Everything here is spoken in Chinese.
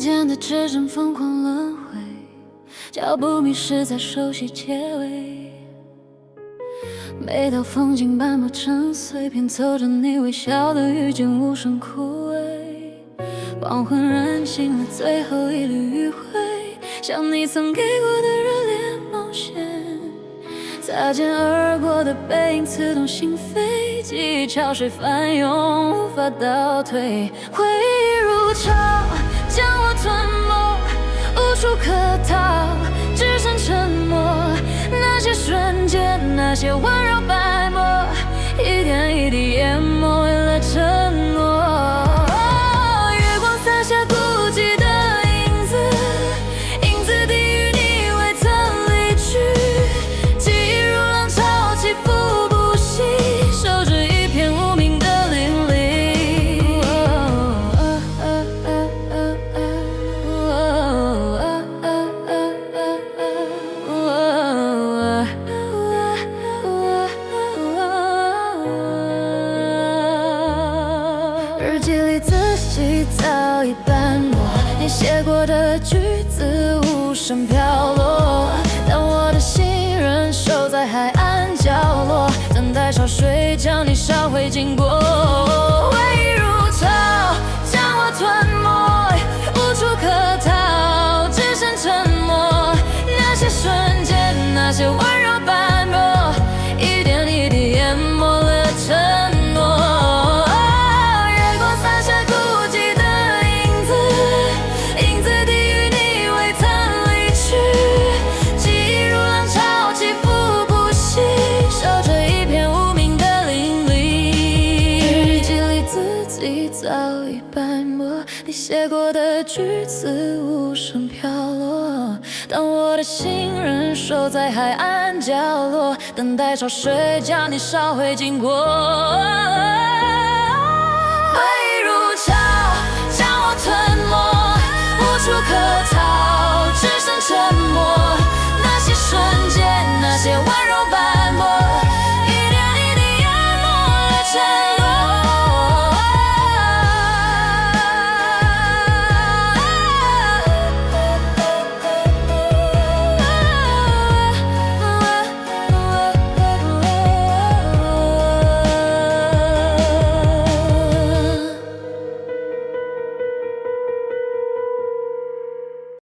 间的指针疯狂轮回，脚步迷失在熟悉结尾。每道风景斑驳成碎片，凑着你微笑的遇见无声枯萎。黄昏燃尽了最后一缕余晖，像你曾给过的热烈冒险。擦肩而过的背影刺痛心扉，记忆潮水翻涌，无法倒退。回忆如潮，将我吞没，无处可逃，只剩沉默。那些瞬间，那些温柔白沫，一点一滴淹没，为了承诺。月光洒下孤寂的影子，影子低语你未曾离去，记忆如浪潮起伏不息，守着一片无名的淋漓。日记里字迹早已斑驳，你写过的句子无声飘落，但我的心仍守在海岸角落，等待潮水将你烧毁经过。回忆如潮，将我吞没，无处可逃，只剩沉默。那些瞬间，那些温柔斑驳，一点一滴淹没了承诺。早已斑驳，你写过的句子无声飘落，但我的心仍守在海岸角落，等待潮水将你烧毁经过。回忆如潮，将我吞